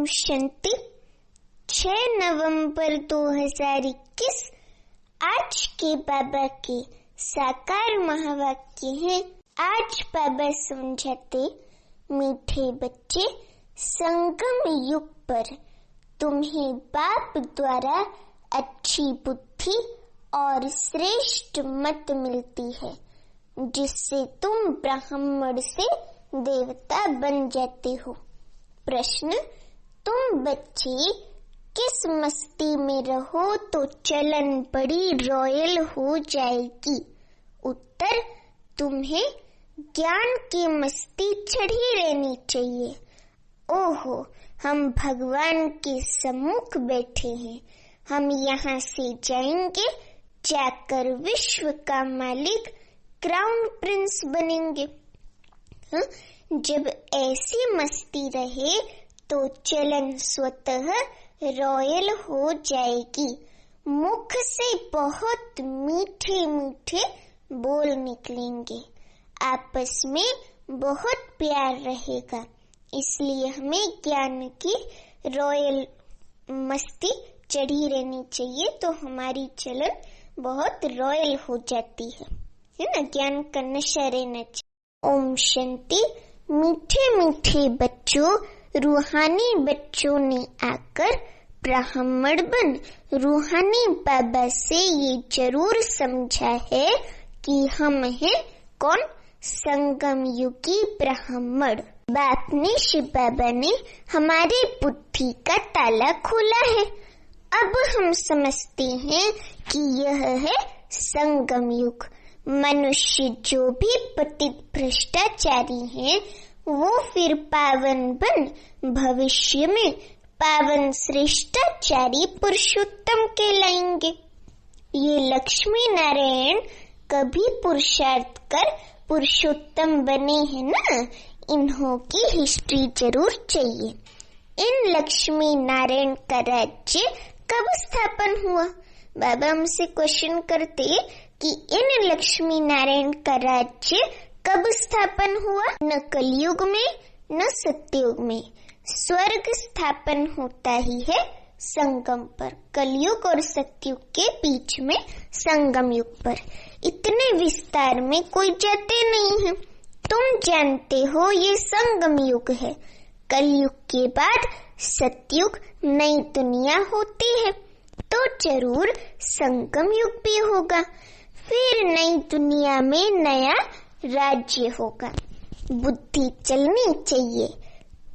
शांति। 6 नवंबर 2021 आज के बाबा के साकार महावाक्य हैं। आज बाबा समझाते, मीठे बच्चे, संगम युग पर तुम्हें बाप द्वारा अच्छी बुद्धि और श्रेष्ठ मत मिलती है, जिससे तुम ब्राह्मण से देवता बन जाते हो। प्रश्न, तुम बच्चे किस मस्ती में रहो तो चलन बड़ी रॉयल हो जाएगी? उत्तर, तुम्हें ज्ञान की मस्ती चढ़ी रहनी चाहिए। ओहो, हम भगवान के सम्मुख बैठे हैं, हम यहाँ से जाएंगे, जाकर विश्व का मालिक क्राउन प्रिंस बनेंगे। जब ऐसी मस्ती रहे तो चलन स्वतः रॉयल हो जाएगी। मुख से बहुत मीठे मीठे बोल निकलेंगे, आपस में बहुत प्यार रहेगा। इसलिए हमें ज्ञान की रॉयल मस्ती चढ़ी रहनी चाहिए, तो हमारी चलन बहुत रॉयल हो जाती है ना। ज्ञान का नशा रहना चाहिए। ओम शांति। मीठे मीठे बच्चों, रूहानी बच्चों ने आकर ब्राह्मण बन रूहानी बाबा से ये जरूर समझा है कि हम हैं कौन? संगम युगी ब्राह्मण। बाप ने, शिव बाबा ने हमारी बुद्धि का ताला खोला है। अब हम समझते हैं कि यह है संगम युग। मनुष्य जो भी पतित भ्रष्टाचारी हैं, वो फिर पावन बन भविष्य में पावन श्रेष्ठाचारी पुरुषोत्तम कहलाएंगे। ये लक्ष्मी नारायण कभी पुरुषार्थ कर पुरुषोत्तम बने हैं ना, इन्हों की हिस्ट्री जरूर चाहिए। इन लक्ष्मी नारायण का राज्य कब स्थापन हुआ? बाबा हमसे क्वेश्चन करते कि इन लक्ष्मी नारायण का राज्य कब स्थापन हुआ? न कलयुग में न सत्ययुग में। स्वर्ग स्थापन होता ही है संगम पर। कलयुग और सत्ययुग के बीच में संगम युग पर इतने विस्तार में कोई जाते नहीं है। तुम जानते हो ये संगम युग है। कलयुग के बाद सत्ययुग नई दुनिया होती है, तो जरूर संगम युग भी होगा। फिर नई दुनिया में नया राज्य होगा। बुद्धि चलनी चाहिए।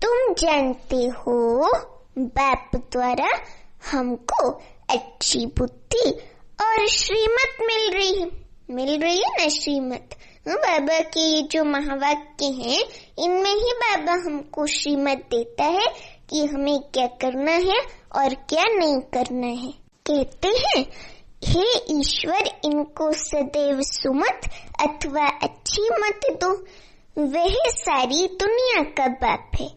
तुम जानते हो बाप द्वारा हमको अच्छी बुद्धि और श्रीमत मिल रही है ना, श्रीमत। बाबा के ये जो महावाक्य हैं, इनमें ही बाबा हमको श्रीमत देता है कि हमें क्या करना है और क्या नहीं करना है। कहते हैं, हे ईश्वर, इनको सदैव सुमत अथवा अच्छी मत दो, वह सारी दुनिया का बाप है।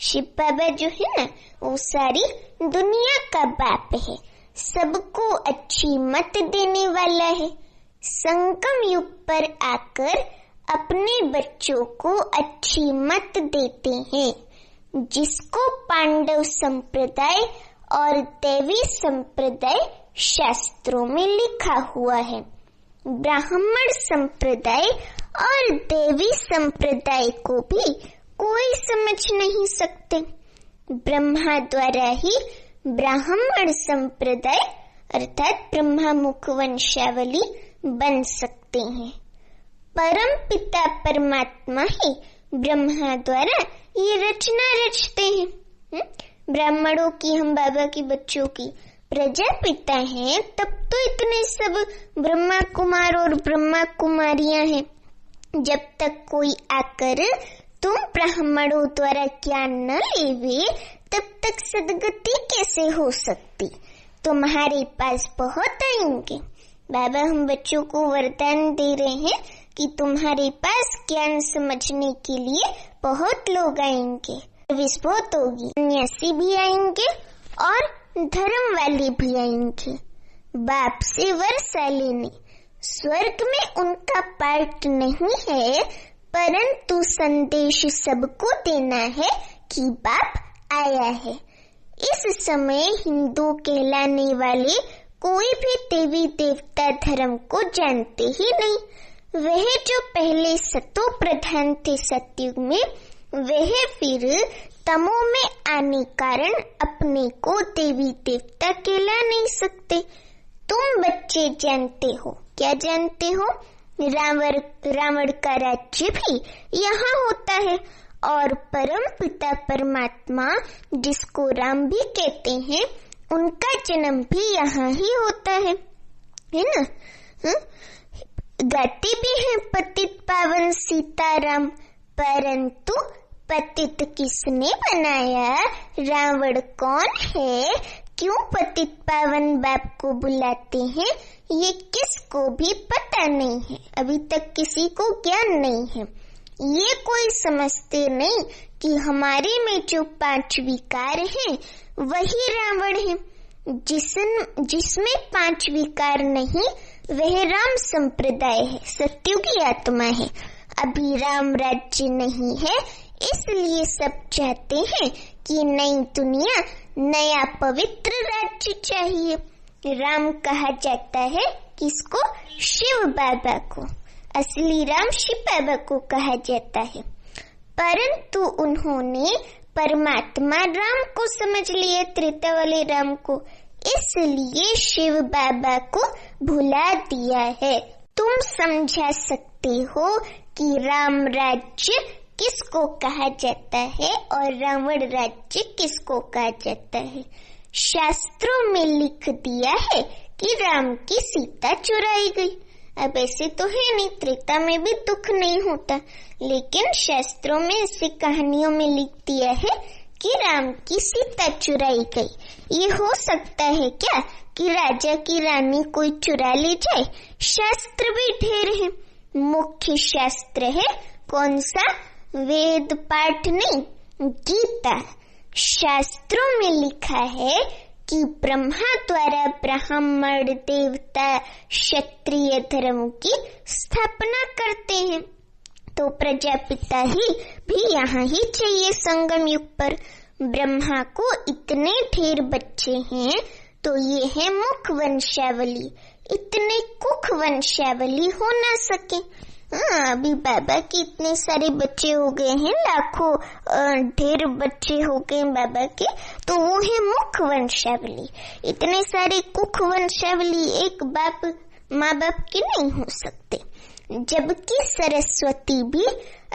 शिव बाबा जो है ना, वो सारी दुनिया का बाप है, सबको अच्छी मत देने वाला है। संगम युग पर आकर अपने बच्चों को अच्छी मत देते हैं, जिसको पांडव संप्रदाय और देवी संप्रदाय शास्त्रों में लिखा हुआ है। ब्राह्मण संप्रदाय और देवी संप्रदाय को भी कोई समझ नहीं सकते। ब्रह्मा द्वारा ही ब्राह्मण संप्रदाय अर्थात ब्रह्मा मुख वंशावली बन सकते हैं। परम पिता परमात्मा ही ब्रह्मा द्वारा ये रचना रचते हैं। ब्राह्मणों की, हम बाबा की बच्चों की प्रजापिता हैं, तब तो इतने सब ब्रह्मा कुमार और ब्रह्मा कुमारियां हैं। जब तक कोई आकर तुम ब्राह्मणों द्वारा ज्ञान न लेवे, तब तक सदगति कैसे हो सकती? तुम्हारे पास बहुत आएंगे। बाबा हम बच्चों को वरदान दे रहे हैं कि तुम्हारे पास ज्ञान समझने के लिए बहुत लोग आएंगे, सर्विस बहुत होगी, सन्यासी भी आएंगे और धर्म वाले भी आएंगे। बाप से वर्षा लेने स्वर्ग में उनका पार्ट नहीं है, परंतु संदेश सबको देना है कि बाप आया है। इस समय हिंदू कहलाने वाले कोई भी देवी देवता धर्म को जानते ही नहीं। वह जो पहले सतो प्रधान थे सतयुग में, वह फिर तमो में आने कारण अपने को देवी देवता कहला नहीं सकते। तुम बच्चे जानते हो, क्या जानते हो? रावण का राज्य भी यहाँ होता है और परम पिता परमात्मा, जिसको राम भी कहते हैं, उनका जन्म भी यहाँ ही होता है ना? गाते भी हैं पतित पावन सीताराम, परंतु पतित किसने बनाया? रावण कौन है? क्यों पतित पावन बाप को बुलाते हैं? ये किसको भी पता नहीं है, अभी तक किसी को ज्ञान नहीं है। ये कोई समझते नहीं कि हमारे में जो 5 विकार हैं वही रावण है। जिसमें 5 विकार नहीं, वह राम संप्रदाय है, सत्युगी आत्मा है। अभी राम राज्य नहीं है, इसलिए सब चाहते हैं कि नई दुनिया, नया पवित्र राज्य चाहिए। राम कहा जाता है किसको? शिव बाबा को। असली राम शिव बाबा को कहा जाता है, परंतु उन्होंने परमात्मा राम को समझ लिया, त्रेता वाले राम को, इसलिए शिव बाबा को भुला दिया है। तुम समझा सकते हो कि राम राज्य किसको कहा जाता है और रावण राज्य किसको कहा जाता है। शास्त्रों में लिख दिया है कि राम की सीता चुराई गई। अब ऐसे तो है नहीं, त्रेता में भी दुख नहीं होता, लेकिन शास्त्रों में ऐसी कहानियों में लिख दिया है कि राम की सीता चुराई गई। ये हो सकता है क्या कि राजा की रानी कोई चुरा ले जाए? शास्त्र भी ढेर है। मुख्य शास्त्र है कौन सा? वेद पाठ नहीं, गीता। शास्त्रों में लिखा है कि ब्रह्मा द्वारा ब्राह्मण, देवता, क्षत्रिय धर्म की स्थापना करते हैं, तो प्रजापिता ही भी यहाँ ही चाहिए संगम युग पर। ब्रह्मा को इतने ढेर बच्चे हैं, तो ये है मुख वंशावली। इतने कुख वंशावली हो ना सके। अभी बाबा के इतने सारे बच्चे हो गए हैं, लाखों ढेर बच्चे हो गए बाबा के, तो वो है मुख वंशावली। इतने सारे कुख वंशावली एक बाप माँ बाप के नहीं हो सकते। जबकि सरस्वती भी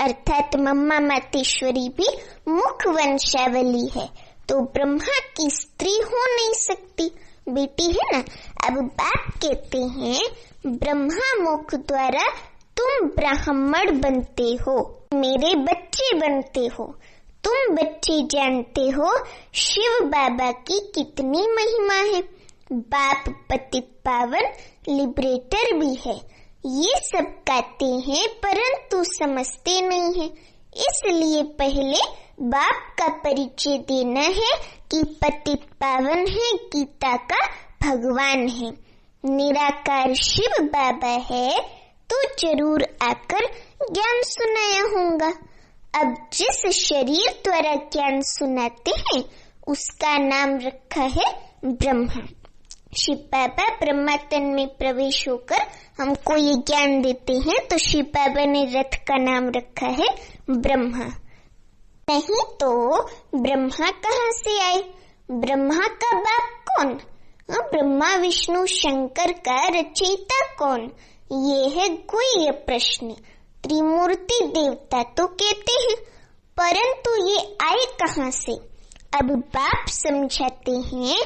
अर्थात मम्मा मातेश्वरी भी मुख वंशावली है, तो ब्रह्मा की स्त्री हो नहीं सकती, बेटी है ना। अब बाप कहते हैं ब्रह्मा मुख द्वारा तुम ब्राह्मण बनते हो, मेरे बच्चे बनते हो। तुम बच्चे जानते हो शिव बाबा की कितनी महिमा है। बाप पतित पावन लिबरेटर भी है। ये सब कहते हैं परंतु समझते नहीं है। इसलिए पहले बाप का परिचय देना है कि पतित पावन है, गीता का भगवान है, निराकार शिव बाबा है, तो जरूर आकर ज्ञान सुनाया होगा। अब जिस शरीर द्वारा ज्ञान सुनाते हैं उसका नाम रखा है ब्रह्मा। शिव बाबा ब्रह्मा तन में प्रवेश होकर हमको ये ज्ञान देते हैं, तो शिव बाबा ने रथ का नाम रखा है ब्रह्मा। नहीं तो ब्रह्मा कहाँ से आए? ब्रह्मा का बाप कौन? ब्रह्मा विष्णु शंकर का रचयिता कौन? ये है गुह्य प्रश्न। त्रिमूर्ति देवता तो कहते हैं, परंतु ये आए कहाँ से? अब बाप समझाते हैं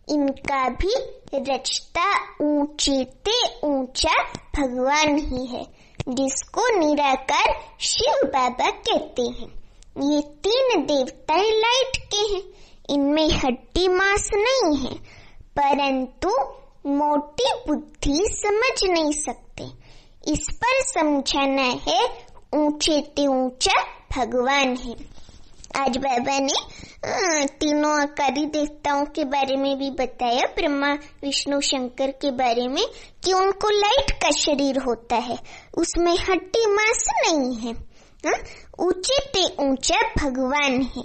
इनका भी रचता ऊंचे ते ऊंचा भगवान ही है, जिसको निराकार शिव बाबा कहते हैं। ये 3 देवताएं लाइट के हैं, इनमें हड्डी मांस नहीं है, परंतु मोटी बुद्धि समझ नहीं सकते। इस पर समझाना है ऊंचे ते ऊंचा भगवान है। आज बाबा ने तीनों आकारी देवताओं के बारे में भी बताया, ब्रह्मा विष्णु शंकर के बारे में, कि उनको लाइट का शरीर होता है, उसमें हड्डी मांस नहीं है। ऊंचे ते ऊंचा भगवान है।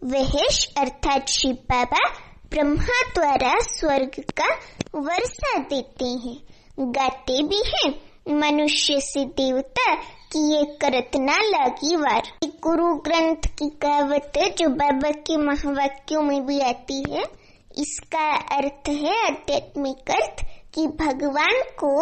वहेश अर्थात शिव बाबा ब्रह्मा द्वारा स्वर्ग का वर्षा देते हैं, गाते भी हैं, मनुष्य से देवता कि ये करत ना लागी वार। गुरु ग्रंथ की कहावत है जो बाबा के महावाक्यों में भी आती है। इसका अर्थ है आध्यात्मिक अर्थ कि भगवान को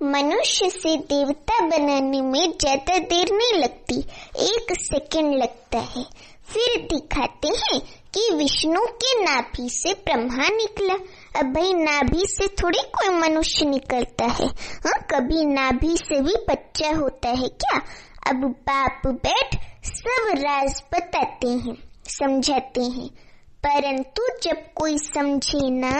मनुष्य से देवता बनाने में ज्यादा देर नहीं लगती, 1 सेकंड लगता है। फिर दिखाते हैं कि विष्णु के नाभि से ब्रह्मा निकला। अब भाई नाभि से थोड़ी कोई मनुष्य निकलता है, हाँ कभी नाभि से भी बच्चा होता है क्या? अब बाप बैठ सब राज बताते हैं, समझाते हैं, परंतु जब कोई समझे ना,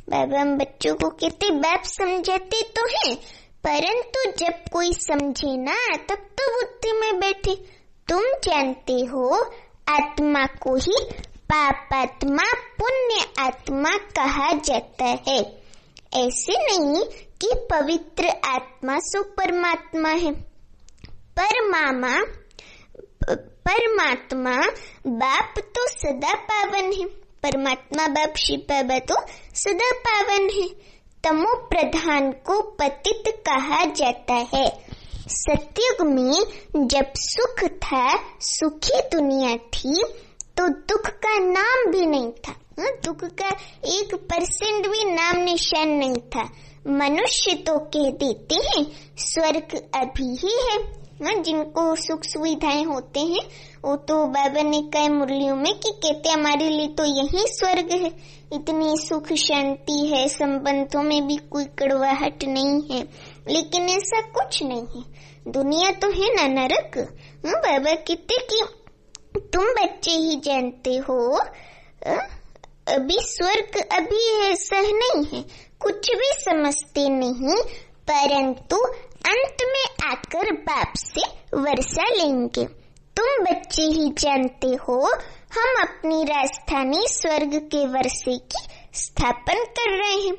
बाबा हम बच्चों को कहते बाप समझाते तो हैं, परंतु जब कोई समझे ना तब तो बुद्धि में बैठे। तुम जानते हो आत्मा को ही पापात्मा पुण्य आत्मा कहा जाता है। ऐसे नहीं कि पवित्र आत्मा सो परमात्मा है। परमात्मा बाप तो सदा पावन है, परमात्मा बाप शिव बाबा तो सदा पावन है। तमो प्रधान को पतित कहा जाता है। सतयुग में जब सुख था, सुखी दुनिया थी, तो दुख का नाम भी नहीं था, दुख का 1% भी नाम निशान नहीं था। मनुष्य तो कह देते हैं स्वर्ग अभी ही है, जिनको सुख सुविधाएं होते हैं वो तो बाबा ने कहा मुरलियों में कि कहते हमारे लिए तो यही स्वर्ग है, इतनी सुख शांति है, संबंधों में भी कोई कड़वाहट नहीं है। लेकिन ऐसा कुछ नहीं है, दुनिया तो है ना नरक। बाबा कहते कि तुम बच्चे ही जानते हो, अभी स्वर्ग अभी ऐसा नहीं है, कुछ भी समझते नहीं, परंतु अंत में आकर बाप से वर्षा लेंगे। तुम बच्चे ही जानते हो हम अपनी राजधानी स्वर्ग के वर्षे की स्थापन कर रहे हैं।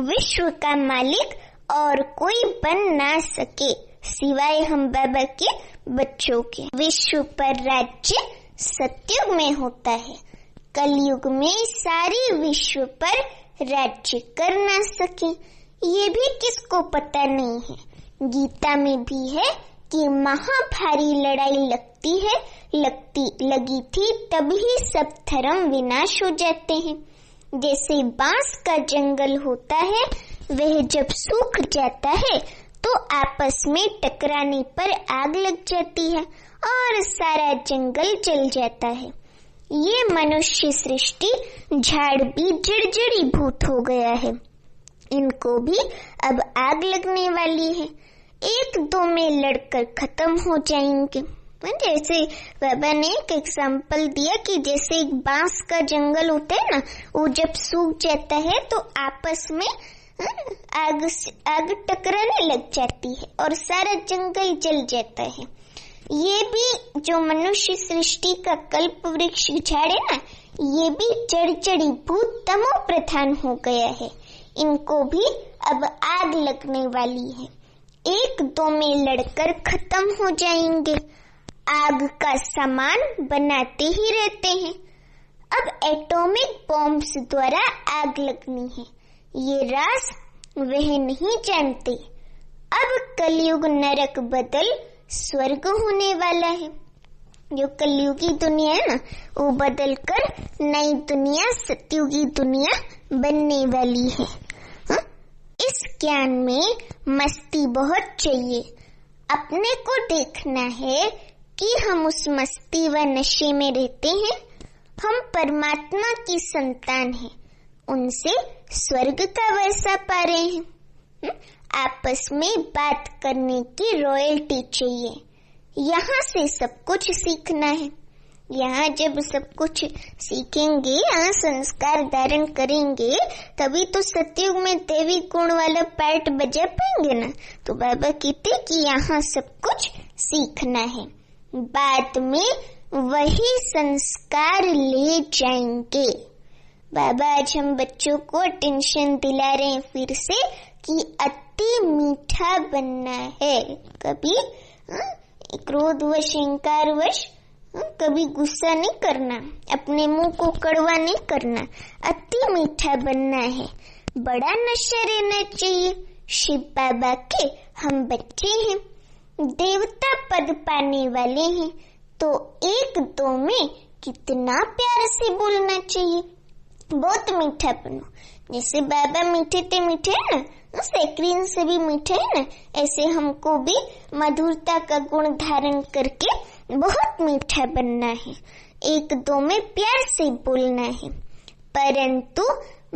विश्व का मालिक और कोई बन ना सके सिवाय हम बाबा के बच्चों के। विश्व पर राज्य सतयुग में होता है, कलयुग में सारी विश्व पर राज्य कर ना सके ये भी किसको पता नहीं है। गीता में भी है कि महाभारी लड़ाई लगी थी तभी सब धर्म विनाश हो जाते हैं। जैसे बांस का जंगल होता है, वह जब सूख जाता है तो आपस में टकराने पर आग लग जाती है और सारा जंगल जल जाता है। ये मनुष्य सृष्टि झाड़ भी जर्जरीभूत हो गया है, इनको भी अब आग लगने वाली है, 1-2 में लड़कर खत्म हो जाएंगे। जैसे बाबा ने एक एग्जाम्पल दिया कि जैसे एक बांस का जंगल होता है ना, वो जब सूख जाता है तो आपस में आग टकराने लग जाती है और सारा जंगल जल जाता है। ये भी जो मनुष्य सृष्टि का कल्प वृक्ष झाड़ है ना, ये भी जर्जरीभूत तमो प्रधान हो गया है, इनको भी अब आग लगने वाली है, 1-2 में लड़कर खत्म हो जाएंगे। आग का सामान बनाते ही रहते हैं। अब एटॉमिक बॉम्ब्स द्वारा आग लगनी है, ये राज वह नहीं जानते। अब कलयुग नरक बदल स्वर्ग होने वाला है। जो कलयुगी दुनिया है ना, वो बदल कर नई दुनिया सतयुगी दुनिया बनने वाली है। इस ज्ञान में मस्ती बहुत चाहिए। अपने को देखना है कि हम उस मस्ती व नशे में रहते हैं। हम परमात्मा की संतान हैं, उनसे स्वर्ग का वर्षा पा रहे हैं। आपस में बात करने की रॉयल्टी चाहिए। यहाँ से सब कुछ सीखना है। यहाँ जब सब कुछ सीखेंगे, यहाँ संस्कार धारण करेंगे, तभी तो सतयुग में देवी गुण वाला पार्ट बजा पाएंगे ना। तो बाबा कहते कि यहाँ सब कुछ सीखना है, बाद में वही संस्कार ले जाएंगे। बाबा आज हम बच्चों को टेंशन दिला रहे हैं फिर से कि अति मीठा बनना है। कभी क्रोधवश अहंकारवश कभी गुस्सा नहीं करना, अपने मुंह को कड़वा नहीं करना, अति मीठा बनना है, बड़ा नशा रहना चाहिए। शिव बाबा के हम बच्चे हैं, देवता पद पाने वाले हैं, तो एक दो में कितना प्यार से बोलना चाहिए। बहुत मीठा बनो, जैसे बाबा मीठे थे मीठे है ना, सेक्रीन से भी मीठे है ना, ऐसे हमको भी मधुरता का गुण धारण करके बहुत मीठा बनना है, एक दो में प्यार से बोलना है। परंतु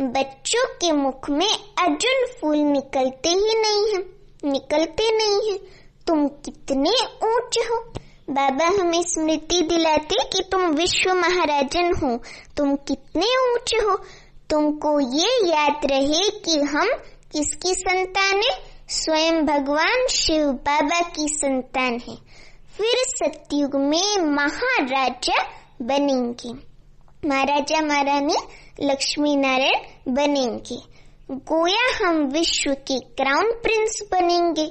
बच्चों के मुख में अर्जुन फूल निकलते ही नहीं है, निकलते नहीं है। तुम कितने ऊंचे हो, बाबा हमें स्मृति दिलाते कि तुम विश्व महाराजन हो, तुम कितने ऊंचे हो। तुमको ये याद रहे कि हम किसकी संतान है, स्वयं भगवान शिव बाबा की संतान है। फिर सतयुग में महाराजा बनेंगे, महाराजा महारानी लक्ष्मी नारायण बनेंगे, गोया हम विश्व के क्राउन प्रिंस बनेंगे।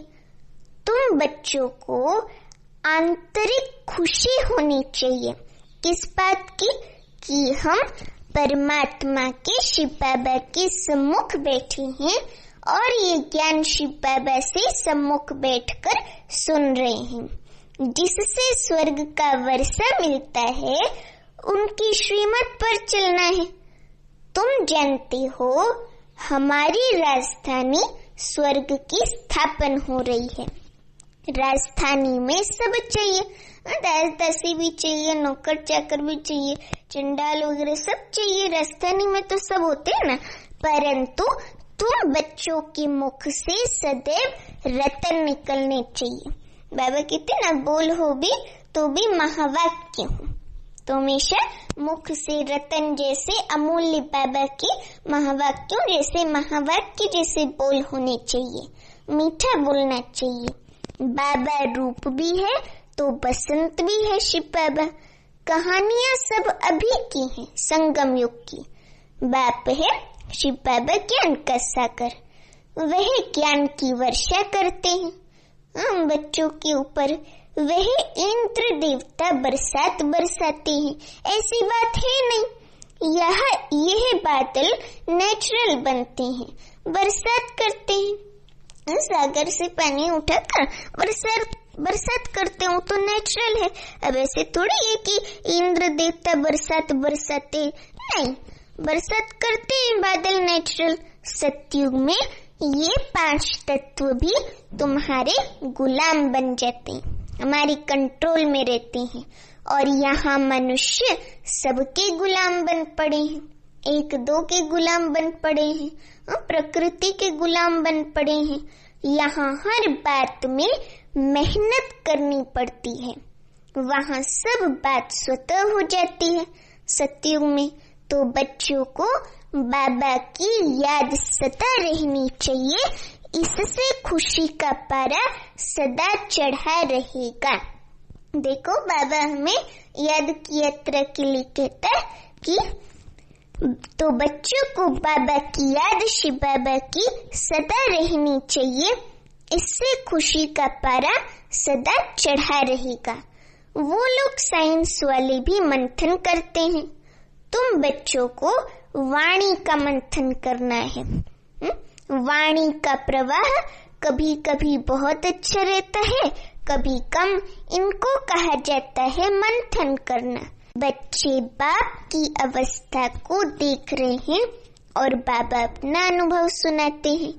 तुम बच्चों को आंतरिक खुशी होनी चाहिए, किस बात की, कि हम परमात्मा के शिव बाबा के सम्मुख बैठे हैं और ये ज्ञान शिव बाबा से सम्मुख बैठकर सुन रहे हैं, जिससे स्वर्ग का वर्षा मिलता है, उनकी श्रीमत पर चलना है। तुम जानते हो हमारी राजधानी स्वर्ग की स्थापना हो रही है। राजधानी में सब चाहिए, दास दासी भी चाहिए, नौकर चाकर भी चाहिए, चंडाल वगैरह सब चाहिए। राजधानी में तो सब होते हैं ना, परंतु तुम बच्चों के मुख से सदैव रतन निकलने चाहिए। बाबा कहते ना, बोल हो भी तो भी महावाक्य हो, तो हमेशा मुख से रतन जैसे अमूल्य बाबा के महावाक्यों जैसे महावाक्य जैसे बोल होने चाहिए, मीठा बोलना चाहिए। बाबा रूप भी है तो बसंत भी है शिव बाबा। कहानियां सब अभी की हैं, संगम युग की। बाप है शिव बाबा ज्ञान का सागर, वह ज्ञान की वर्षा करते हैं हम बच्चों के ऊपर। वह इंद्र देवता बरसात बरसाते हैं, ऐसी बात है नहीं। यह बादल नेचुरल बनते हैं, बरसात करते हैं। सागर से पानी उठाकर बरसात करते हो तो नेचुरल है। अब ऐसे थोड़ी है कि इंद्र देवता बरसात बरसाते, नहीं, बरसात करते हैं बादल नेचुरल। सतयुग में ये 5 तत्व भी तुम्हारे गुलाम बन जाते हैं, हमारी कंट्रोल में रहते हैं। और यहाँ मनुष्य सबके गुलाम बन पड़े हैं, एक दो के गुलाम बन पड़े हैं, प्रकृति के गुलाम बन पड़े हैं। यहाँ हर बात में मेहनत करनी पड़ती है, वहाँ सब बात स्वतः हो जाती है। सतयुग में तो बच्चों को बाबा की याद सदा रहनी चाहिए, इससे खुशी का पारा सदा चढ़ा रहेगा। देखो बाबा हमें याद की यात्रा के लिए कहता है कि तो बच्चों को बाबा की याद शिव बाबा की सदा रहनी चाहिए, इससे खुशी का पारा सदा चढ़ा रहेगा। वो लोग साइंस वाले भी मंथन करते हैं, तुम बच्चों को वाणी का मंथन करना है। वाणी का प्रवाह कभी कभी बहुत अच्छा रहता है, कभी कम, इनको कहा जाता है मंथन करना। बच्चे बाप की अवस्था को देख रहे हैं और बाबा अपना अनुभव सुनाते हैं,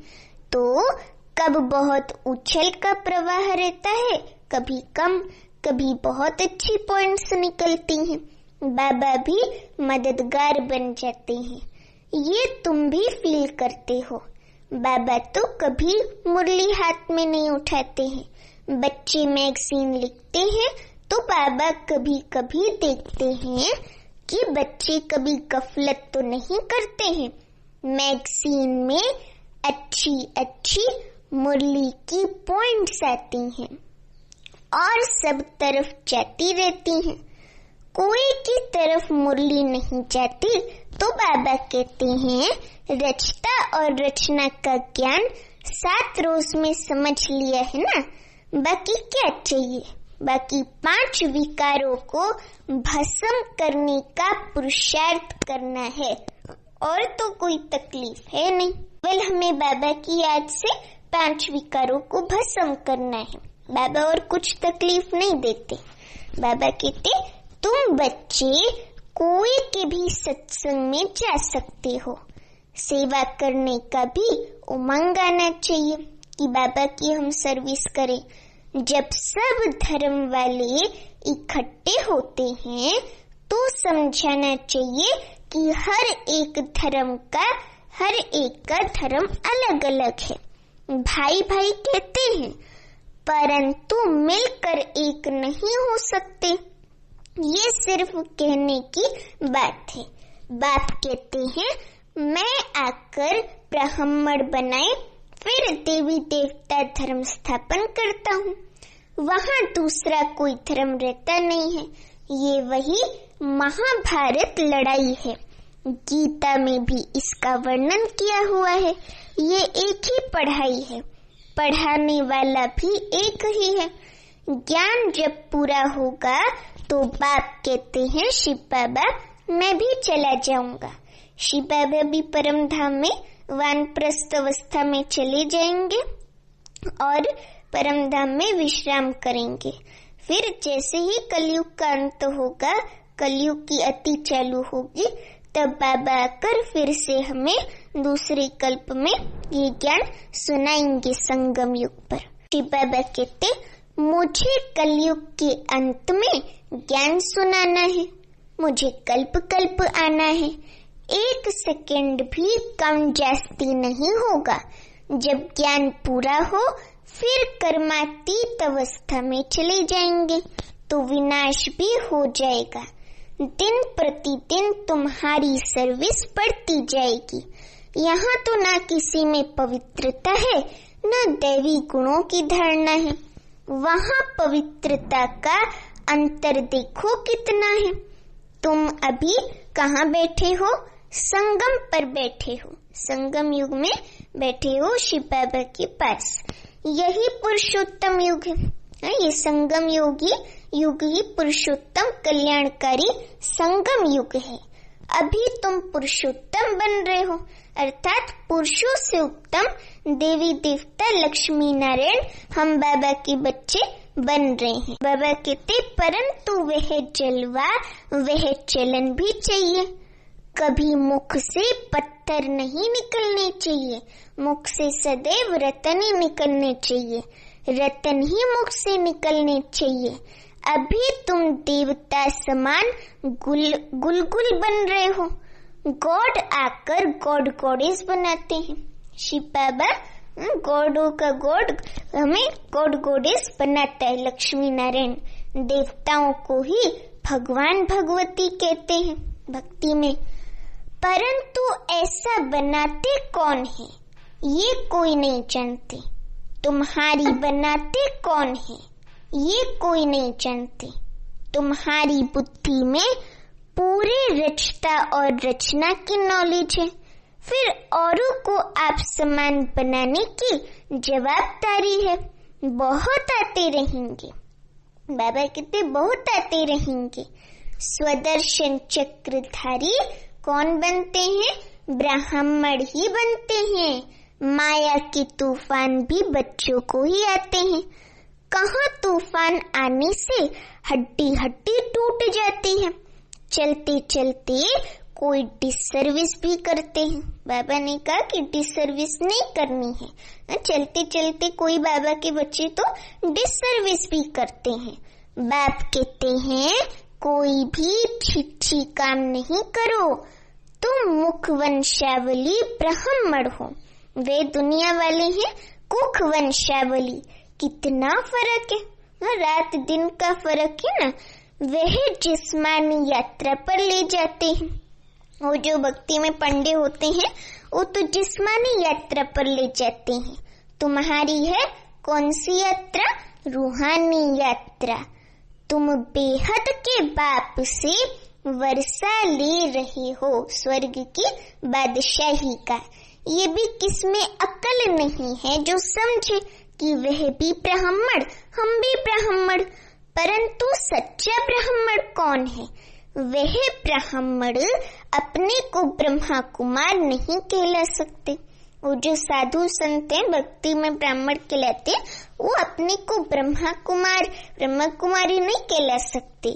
तो कब बहुत उछल का प्रवाह रहता है, कभी कम, कभी बहुत अच्छी पॉइंट्स निकलती हैं। बाबा भी मददगार बन जाते हैं, ये तुम भी फील करते हो। बाबा तो कभी मुरली हाथ में नहीं उठाते हैं, बच्चे मैगजीन लिखते हैं तो बाबा कभी कभी देखते हैं कि बच्चे कभी गफलत तो नहीं करते हैं। मैगजीन में अच्छी अच्छी मुरली की पॉइंट्स आती हैं और सब तरफ जाती रहती हैं, कोई की तरफ मुरली नहीं जाती। तो बाबा कहते हैं रचता और रचना का ज्ञान 7 रोज में समझ लिया है ना, बाकी क्या चाहिए। बाकी 5 विकारों को भस्म करने का पुरुषार्थ करना है और तो कोई तकलीफ है नहीं। केवल हमें बाबा की याद से 5 विकारों को भस्म करना है। बाबा और कुछ तकलीफ नहीं देते। बाबा कहते तुम बच्चे कोई के भी सत्संग में जा सकते हो। सेवा करने का भी उमंग आना चाहिए कि बाबा की हम सर्विस करें। जब सब धर्म वाले इकट्ठे होते हैं तो समझाना चाहिए कि हर एक का धर्म अलग अलग है। भाई भाई कहते हैं परंतु मिलकर एक नहीं हो सकते। ये सिर्फ कहने की बात है। बाप कहते हैं मैं आकर ब्राह्मण बनाए फिर देवी देवता धर्म स्थापन करता हूँ। वहाँ दूसरा कोई धर्म रहता नहीं है। ये वही महाभारत लड़ाई है। गीता में भी इसका वर्णन किया हुआ है। ये एक ही पढ़ाई है, पढ़ाने वाला भी एक ही है। ज्ञान जब पूरा होगा तो बाप कहते हैं शिव बाबा मैं भी चला जाऊंगा। शिव बाबा भी परम धाम में वानप्रस्थ अवस्था में चले जाएंगे और परम धाम में विश्राम करेंगे। फिर जैसे ही कलयुग का अंत होगा, कलयुग की अति चालू होगी, तब बाबा आकर फिर से हमें दूसरे कल्प में ये ज्ञान सुनाएंगे संगम युग पर। शिव बाबा कहते मुझे कलयुग के अंत में ज्ञान सुनाना है, मुझे कल्प कल्प आना है। 1 सेकंड भी कम जास्ती नहीं होगा। जब ज्ञान पूरा हो फिर कर्मातीत अवस्था में चले जाएंगे तो विनाश भी हो जाएगा। दिन प्रतिदिन तुम्हारी सर्विस बढ़ती जाएगी। यहाँ तो ना किसी में पवित्रता है न दैवी गुणों की धारणा है। वहाँ पवित्रता का अंतर देखो कितना है। तुम अभी कहाँ बैठे हो? संगम पर बैठे हो, संगम युग में बैठे हो शिव बाबा के पास। यही पुरुषोत्तम युग है। ये संगम युग ही पुरुषोत्तम कल्याणकारी संगम युग है। अभी तुम पुरुषोत्तम बन रहे हो, अर्थात पुरुषों से उत्तम देवी देवता लक्ष्मी नारायण हम बाबा के बच्चे बन रहे हैं। बाबा कहते परंतु वह जलवा वह चलन भी चाहिए। कभी मुख से पत्थर नहीं निकलने चाहिए, मुख से सदैव रतन ही निकलने चाहिए, रतन ही मुख से निकलने चाहिए। अभी तुम देवता समान गुलगुल बन रहे हो। गॉड आकर गॉड गॉडेस बनाते हैं। शिव बाबा गॉडों का गॉड हमें गॉड गॉडेस बनाता है। लक्ष्मी नारायण देवताओं को ही भगवान भगवती कहते हैं भक्ति में। परंतु ऐसा बनाते कौन है ये कोई नहीं जानते। तुम्हारी बनाते कौन है ये कोई नहीं जानते। तुम्हारी बुद्धि में पूरे रचता और रचना की नॉलेज है। फिर औरों को आप समान बनाने की जवाबदारी है। बहुत आते रहेंगे, बाबा कहते बहुत आते रहेंगे। स्वदर्शन चक्रधारी कौन बनते हैं? ब्राह्मण ही बनते हैं। माया के तूफान भी बच्चों को ही आते हैं। कहाँ तूफान आने से हड्डी हड्डी टूट जाती है। चलते चलते कोई डिसर्विस भी करते हैं। बाबा ने कहा कि डिसर्विस नहीं करनी है। चलते चलते कोई बाबा के बच्चे तो डिसर्विस भी करते हैं। बाप कहते हैं कोई भी छिछी काम नहीं करो। तुम मुख वंशावली ब्राह्मण हो, वे दुनिया वाले हैं कुख वंशावली। कितना फर्क है, रात दिन का फर्क है ना। वह जिस्मानी यात्रा पर ले जाते हैं। वो जो भक्ति में पंडे होते हैं वो तो जिस्मानी यात्रा पर ले जाते हैं। तुम्हारी है कौन सी यात्रा? रूहानी यात्रा। तुम बेहद के बाप से वर्षा ले रहे हो स्वर्ग की बादशाही का। ये भी किसमें अकल नहीं है जो समझे कि वह भी ब्राह्मण हम भी ब्राह्मण। परंतु सच्चा ब्राह्मण कौन है? वह ब्राह्मण अपने को ब्रह्मा कुमार नहीं कहला सकते। वो जो साधु संत हैं भक्ति में ब्राह्मण कहलाते, वो अपने को ब्रह्मा कुमार ब्रह्मा कुमारी नहीं कहला सकते।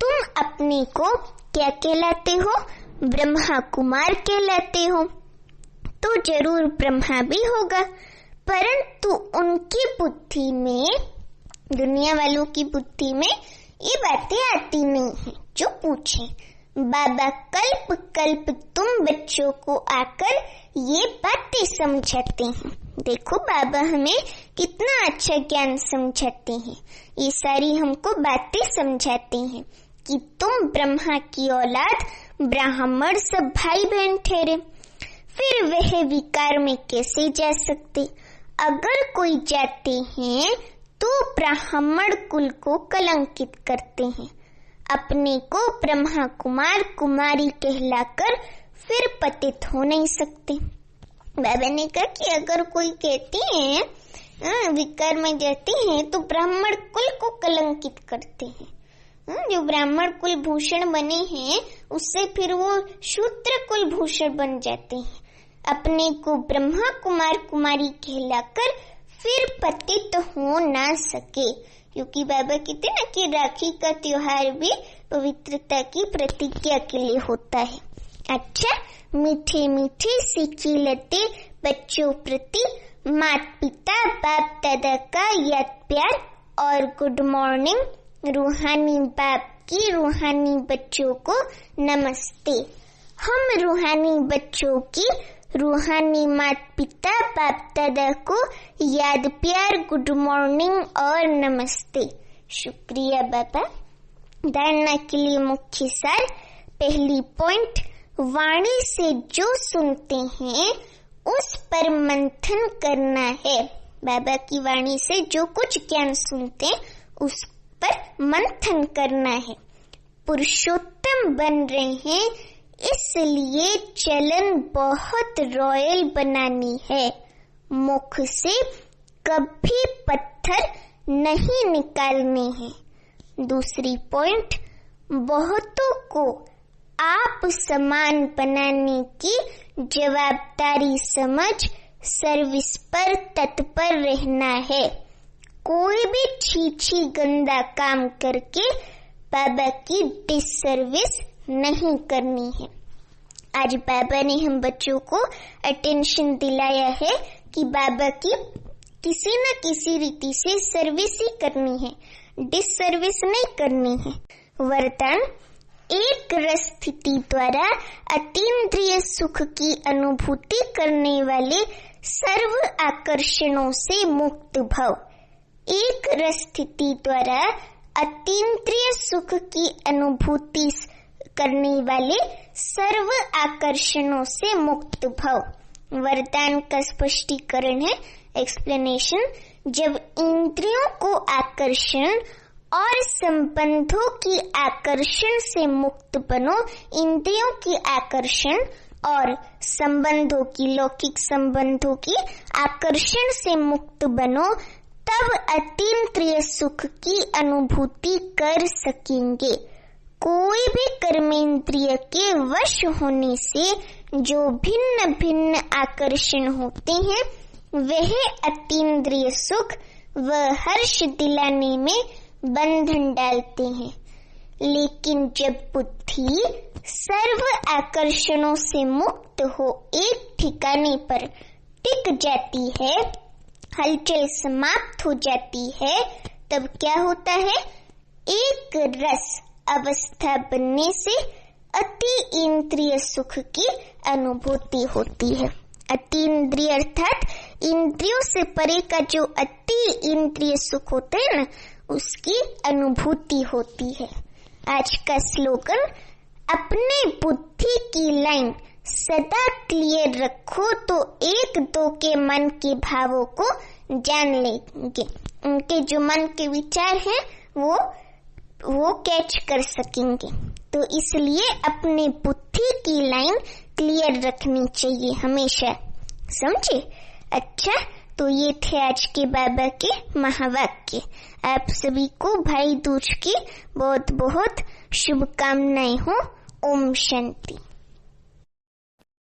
तुम अपने को क्या कहलाते हो? ब्रह्मा कुमार कहलाते हो। तो जरूर ब्रह्मा भी होगा, परंतु उनकी बुद्धि में, दुनिया वालों की बुद्धि में ये बातें आती नहीं है जो पूछे। बाबा कल्प कल्प तुम बच्चों को आकर ये बातें समझाते हैं। देखो बाबा हमें कितना अच्छा ज्ञान समझाते हैं। ये सारी हमको बातें समझाते हैं कि तुम ब्रह्मा की औलाद ब्राह्मण सब भाई बहन ठहरे। फिर वह विकार में कैसे जा सकते? अगर कोई जाते हैं तो ब्राह्मण कुल को कलंकित करते हैं। अपने को ब्रह्मा कुमार कुमारी कहलाकर फिर पतित हो नहीं सकते। बाबा ने कहा कि अगर कोई कहते हैं विकार में जाते हैं तो ब्राह्मण कुल को कलंकित करते हैं। जो ब्राह्मण कुल भूषण बने हैं उससे फिर वो शूद्र कुल भूषण बन जाते हैं। अपने को ब्रह्मा कुमार कुमारी कहलाकर फिर पतित हो ना सके, क्योंकि बाबा कहते ना कि राखी का त्योहार भी पवित्रता की प्रतिज्ञा के लिए होता है। अच्छा, मीठे मीठे सीखी लेते बच्चों प्रति माता पिता बाप दादा का याद प्यार और गुड मॉर्निंग। रूहानी बाप की रूहानी बच्चों को नमस्ते। हम रूहानी बच्चों की रूहानी माता पिता बाप दादा को याद प्यार गुड मॉर्निंग और नमस्ते। शुक्रिया बाबा। धारणा के लिए मुख्य सार। पहली पॉइंट, वाणी से जो सुनते हैं उस पर मंथन करना है। बाबा की वाणी से जो कुछ ज्ञान सुनते हैं उस पर मंथन करना है। पुरुषोत्तम बन रहे हैं इसलिए चलन बहुत रॉयल बनानी है। मुख से कभी पत्थर नहीं निकालने हैं। दूसरी पॉइंट, बहुतों को आप समान बनाने की जवाबदारी समझ सर्विस पर तत्पर रहना है। कोई भी छी गंदा काम करके बाबा की डिसर्विस नहीं करनी है। आज बाबा ने हम बच्चों को अटेंशन दिलाया है कि बाबा की किसी न किसी रीति से सर्विस ही करनी है, डिसर्विस नहीं करनी है। वरदान, एक रस स्थिति द्वारा अतीन्द्रिय सुख की अनुभूति करने वाले सर्व आकर्षणों से मुक्त भव। एक रस स्थिति द्वारा अतीन्द्रिय सुख की अनुभूति करने वाले सर्व आकर्षणों से मुक्त भव। वरदान का स्पष्टीकरण है, एक्सप्लेनेशन। जब इंद्रियों को आकर्षण और संबंधों की आकर्षण से मुक्त बनो, इंद्रियों की आकर्षण और संबंधों की, लौकिक संबंधों की आकर्षण से मुक्त बनो, तब अतीन्द्रिय सुख की अनुभूति कर सकेंगे। कोई भी कर्मेंद्रिय के वश होने से जो भिन्न भिन्न आकर्षण होते हैं वह अतीन्द्रिय सुख व हर्ष दिलाने में बंधन डालते हैं। लेकिन जब बुद्धि सर्व आकर्षणों से मुक्त हो एक ठिकाने पर टिक जाती है, हलचल समाप्त हो जाती है, तब क्या होता है? एक रस अवस्था बनने से अति इंद्रिय सुख की अनुभूति होती है। अति इंद्रिय अर्थात इंद्रियों से परे का जो अति इंद्रिय सुख होते हैं ना, उसकी अनुभूति होती है। आज का स्लोगन, अपने बुद्धि की लाइन सदा क्लियर रखो तो एक दो के मन के भावों को जान लेंगे। उनके जो मन के विचार हैं वो कैच कर सकेंगे। तो इसलिए अपने बुद्धि की लाइन क्लियर रखनी चाहिए हमेशा, समझे? अच्छा, तो ये थे आज के बाबा के महावाक्य। आप सभी को भाई दूज की बहुत बहुत शुभकामनाएं हो। ओम शांति।